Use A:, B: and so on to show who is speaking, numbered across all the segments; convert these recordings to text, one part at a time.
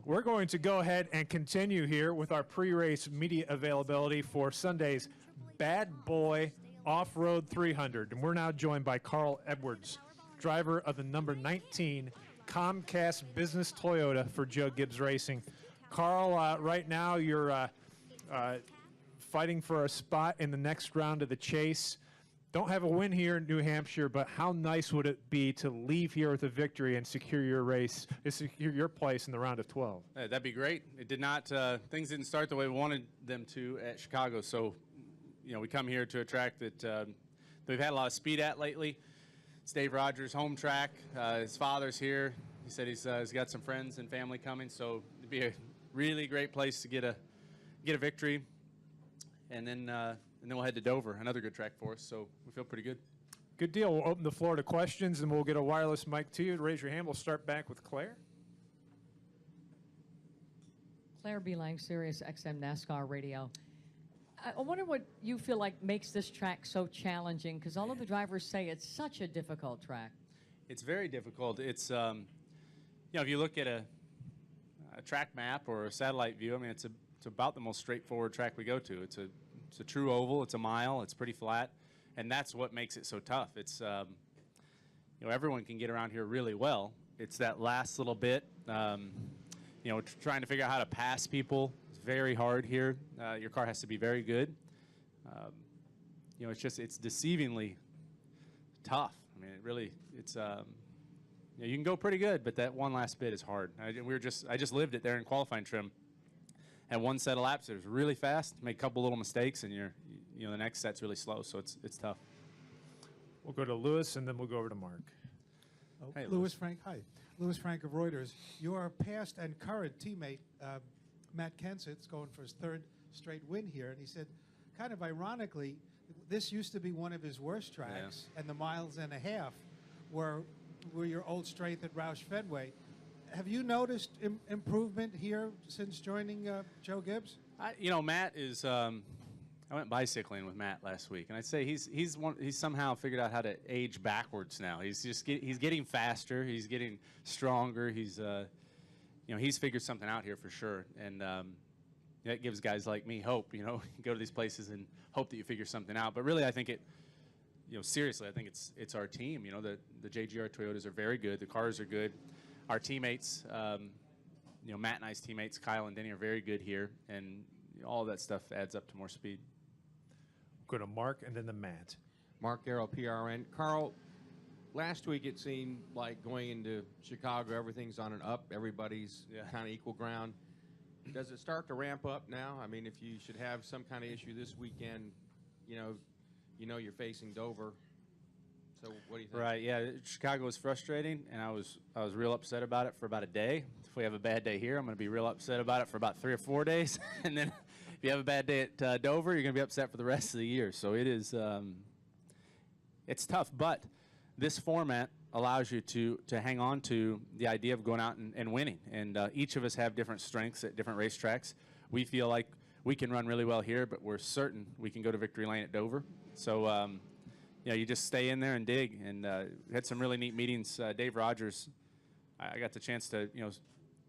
A: We're going to go ahead and continue here with our pre-race media availability for Sunday's Bad Boy Off-Road 300. And we're now joined by Carl Edwards, driver of the number 19 Comcast Business Toyota for Joe Gibbs Racing. Carl, right now you're fighting for a spot in the next round of the chase. Don't have a win here in New Hampshire, but how nice would it be to leave here with a victory and secure your race, secure your place in the round of 12?
B: That'd be great. It did not, things didn't start the way we wanted them to at Chicago. So, you know, we come here to a track that we've had a lot of speed at lately. It's Dave Rogers' home track. His father's here. He said he's got some friends and family coming, so it'd be a really great place to get a victory. And then we'll head to Dover, another good track for us, so we feel pretty good.
A: Good deal. We'll open the floor to questions, and we'll get a wireless mic to you. Raise your hand. We'll start back with Claire.
C: Claire B. Lang, Sirius XM NASCAR Radio. I wonder what you feel like makes this track so challenging, because all of the drivers say it's such a difficult track.
B: It's very difficult. It's, you know, if you look at a track map or a satellite view, I mean, it's about the most straightforward track we go to. It's a true oval. It's a mile. It's pretty flat, and that's what makes it so tough. It's you know, everyone can get around here really well. It's that last little bit, you know, trying to figure out how to pass people. It's very hard here. Your car has to be very good. You know, it's deceivingly tough. I mean, it's you know, you can go pretty good, but that one last bit is hard. I just lived it there in qualifying trim. Had one set of laps that was really fast, make a couple little mistakes, and you know, the next set's really slow, so it's tough.
A: We'll go to Lewis, and then we'll go over to Mark.
D: Oh,
B: Hey,
D: Lewis Frank, hi. Lewis Frank of Reuters. Your past and current teammate, Matt Kenseth's going for his third straight win here, and he said, kind of ironically, this used to be one of his worst tracks, and the miles and a half were your old strength at Roush Fenway. Have you noticed improvement here since joining Joe Gibbs?
B: You know, Matt is. I went bicycling with Matt last week, and I'd say he's somehow figured out how to age backwards now. He's getting faster. He's getting stronger. He's you know, he's figured something out here for sure, and that gives guys like me hope. You know, you go to these places and hope that you figure something out. But really, I think you know, seriously, I think it's our team. You know, the JGR Toyotas are very good. The cars are good. Our teammates, you know, Matt and I's teammates, Kyle and Denny, are very good here, and all of that stuff adds up to more speed.
A: We'll go to Mark and then to Matt.
E: Mark Garrow, PRN. Carl, last week it seemed like going into Chicago, everything's on an up, everybody's kind of equal ground. Does it start to ramp up now? I mean, if you should have some kind of issue this weekend, you know you're facing Dover. So what do you think?
B: Right, yeah, Chicago was frustrating, and I was real upset about it for about a day. If we have a bad day here, I'm going to be real upset about it for about 3 or 4 days. And then if you have a bad day at Dover, you're going to be upset for the rest of the year. So it is, it's tough, but this format allows you to hang on to the idea of going out and winning. And each of us have different strengths at different racetracks. We feel like we can run really well here, but we're certain we can go to victory lane at Dover. So, you know, you just stay in there and dig. And we had some really neat meetings. Dave Rogers, I got the chance to, you know,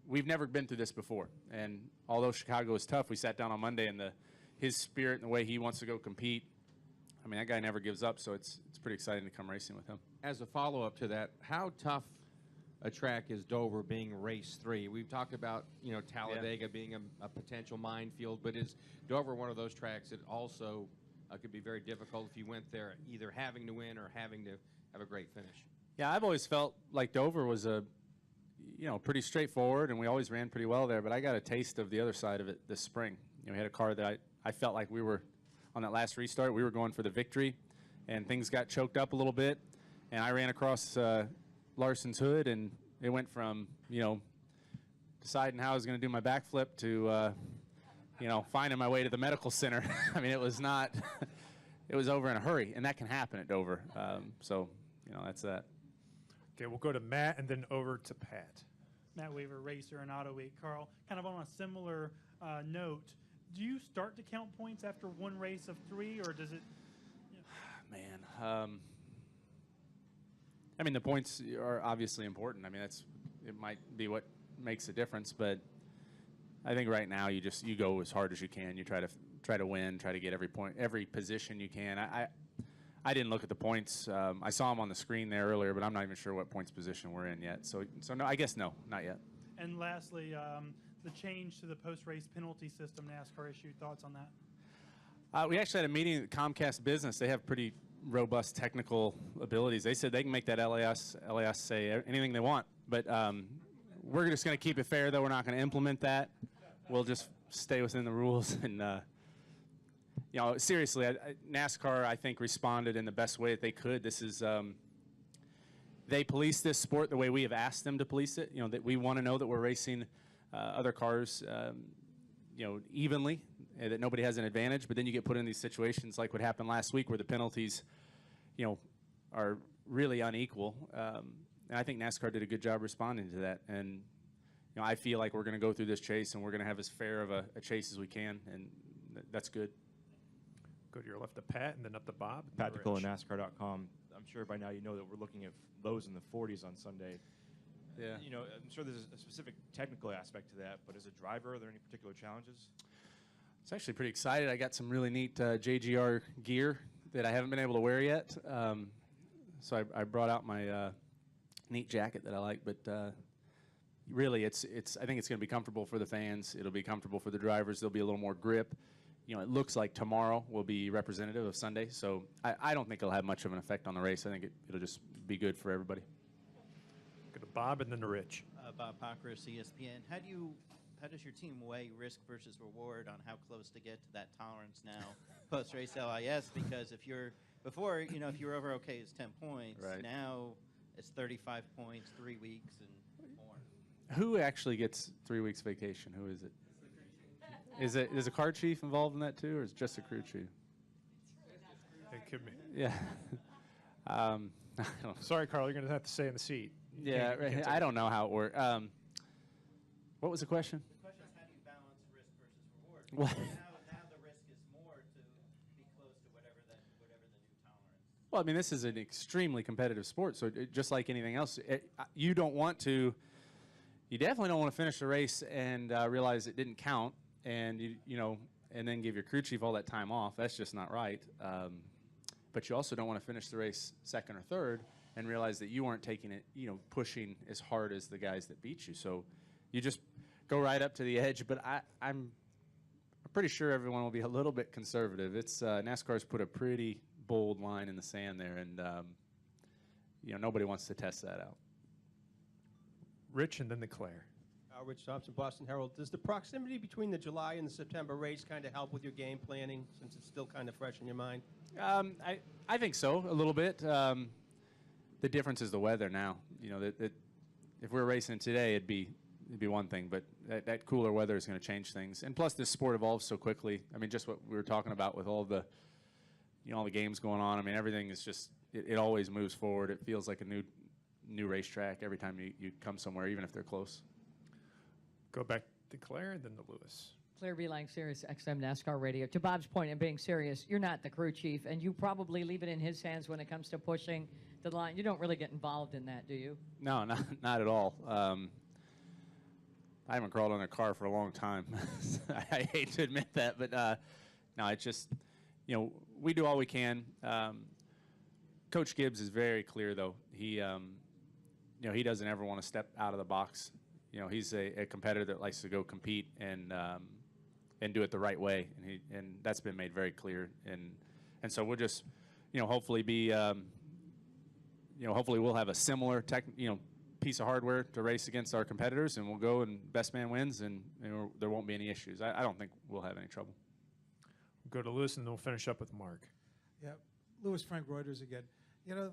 B: we've never been through this before. And although Chicago is tough, we sat down on Monday, and his spirit and the way he wants to go compete, I mean, that guy never gives up, so it's pretty exciting to come racing with him.
E: As a follow-up to that, how tough a track is Dover being race 3? We've talked about, you know, Talladega being a potential minefield, but is Dover one of those tracks that also could be very difficult if you went there either having to win or having to have a great finish?
B: Yeah, I've always felt like Dover was you know, pretty straightforward, and we always ran pretty well there, but I got a taste of the other side of it this spring. You know, we had a car that I felt like we were, on that last restart, we were going for the victory, and things got choked up a little bit, and I ran across Larson's hood, and it went from, you know, deciding how I was going to do my backflip to, you know, finding my way to the medical center. I mean, it was not, it was over in a hurry, and that can happen at Dover. So, you know, that's that.
A: Okay, we'll go to Matt and then over to Pat.
F: Matt Weaver, racer and Auto Week. Carl, kind of on a similar note, do you start to count points after one race of 3, or does it? You know?
B: Man, I mean, the points are obviously important. I mean, it might be what makes a difference, but I think right now you go as hard as you can. You try to win, try to get every point, every position you can. I didn't look at the points. I saw them on the screen there earlier, but I'm not even sure what points position we're in yet. So no, I guess no, not yet.
F: And lastly, the change to the post-race penalty system NASCAR issued. Thoughts on that?
B: We actually had a meeting at Comcast Business. They have pretty robust technical abilities. They said they can make that LAS say anything they want. But we're just going to keep it fair, though. We're not going to implement that. We'll just stay within the rules. And, you know, seriously, NASCAR, I think, responded in the best way that they could. This is they police this sport the way we have asked them to police it. You know, that we want to know that we're racing other cars, you know, evenly, and that nobody has an advantage. But then you get put in these situations like what happened last week where the penalties, you know, are really unequal. And I think NASCAR did a good job responding to that. And, you know, I feel like we're going to go through this chase and we're going to have as fair of a chase as we can, and that's good.
A: Go to your left to Pat and then up to Bob.
G: Pat
A: Rich.
G: DeCola, NASCAR.com. I'm sure by now you know that we're looking at lows in the 40s on Sunday.
B: Yeah.
G: You know, I'm sure there's a specific technical aspect to that, but as a driver, are there any particular challenges?
B: I was actually pretty excited. I got some really neat JGR gear that I haven't been able to wear yet. So I brought out my neat jacket that I like, but really I think it's going to be comfortable for the fans. It'll be comfortable for the drivers. There'll be a little more grip. You know, it looks like tomorrow will be representative of Sunday, so I don't think it'll have much of an effect on the race. I think it'll just be good for everybody.
A: Go to Bob and then to Rich.
H: Bob Pockris, ESPN. How does your team weigh risk versus reward on how close to get to that tolerance now post-race LIS? Because if you were over okay, it's 10 points.
B: Right.
H: Now it's 35 points, 3 weeks, and more.
B: Who actually gets 3 weeks vacation? Who is it? Is a car chief involved in that too, or is it just a crew chief?
A: It could be.
B: Yeah. I don't know.
A: Sorry, Carl, you're going to have to stay in the seat. You
B: Yeah,
A: can't take
B: I don't know how it works. What was the question?
H: The question is, how do you balance risk versus reward?
B: Well-
H: Because now the risk is more to be close to whatever the new tolerance.
B: Well, I mean, this is an extremely competitive sport, so just like anything else, you definitely don't want to finish the race and realize it didn't count, and and then give your crew chief all that time off. That's just not right. But you also don't want to finish the race second or third and realize that you weren't taking it, pushing as hard as the guys that beat you. So you just go right up to the edge. But I'm pretty sure everyone will be a little bit conservative. It's NASCAR's put a pretty bold line in the sand there, and nobody wants to test that out.
A: Rich and then the Claire.
I: Rich Thompson, Boston Herald. Does the proximity between the July and the September race kind of help with your game planning, since it's still kind of fresh in your mind?
B: I think so, a little bit. The difference is the weather now. That if we were racing today, it'd be one thing, but that cooler weather is going to change things. And plus, this sport evolves so quickly. I mean, just what we were talking about with all the games going on. I mean, everything is just it always moves forward. It feels like a new racetrack every time you come somewhere, even if they're close.
A: Go back to Claire and then to Lewis.
C: Claire Beeline, Sirius XM NASCAR Radio. To Bob's point in being serious, you're not the crew chief, and you probably leave it in his hands when it comes to pushing the line. You don't really get involved in that, do you?
B: No, not at all. I haven't crawled on a car for a long time. I hate to admit that, but no, it's just, we do all we can. Coach Gibbs is very clear, though. He doesn't ever want to step out of the box. He's a competitor that likes to go compete and do it the right way, and that's been made very clear. And so we'll just, hopefully be, hopefully we'll have a similar piece of hardware to race against our competitors, and we'll go and best man wins, and there won't be any issues. I don't think we'll have any trouble.
A: We'll go to Lewis and then we'll finish up with Mark.
D: Yeah, Lewis Frank Reuters again.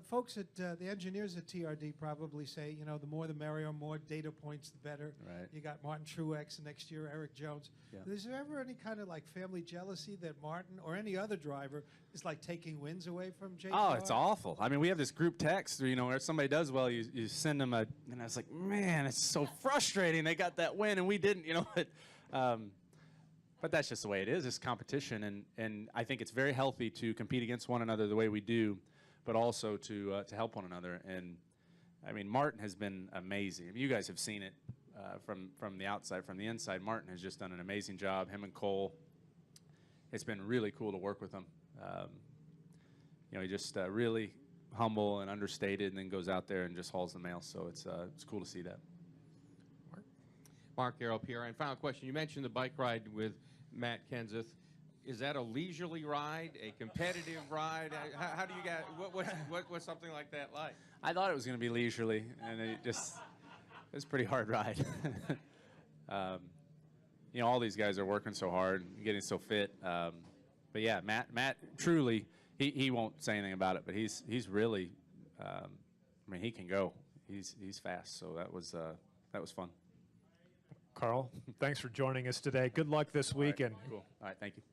D: Folks at the engineers at TRD probably say, the more the merrier, more data points the better.
B: Right.
D: You got Martin Truex, next year Eric Jones.
B: Yeah.
D: Is there ever any kind of family jealousy that Martin or any other driver is taking wins away from JR?
B: Oh, it's awful. I mean, we have this group text where somebody does well, you send them and I was like, man, it's so frustrating. They got that win and we didn't, But that's just the way it is. It's competition, and I think it's very healthy to compete against one another the way we do, but also to help one another. And I mean, Martin has been amazing. I mean, you guys have seen it from the outside. From the inside, Martin has just done an amazing job. Him and Cole. It's been really cool to work with him. You know, he just really humble and understated, and then goes out there and just hauls the mail. So it's cool to see that.
E: Mark Arrow, PRN. Final question. You mentioned the bike ride with Matt Kenseth. Is that a leisurely ride, a competitive ride? How do you guys, what's something like that like?
B: I thought it was going to be leisurely, and it was a pretty hard ride. You know, all these guys are working so hard, getting so fit. But yeah, Matt truly, he won't say anything about it, but he's really, I mean, he can go. He's fast, so that was fun.
A: Carl, thanks for joining us today. Good luck this weekend.
B: Cool. All right, thank you.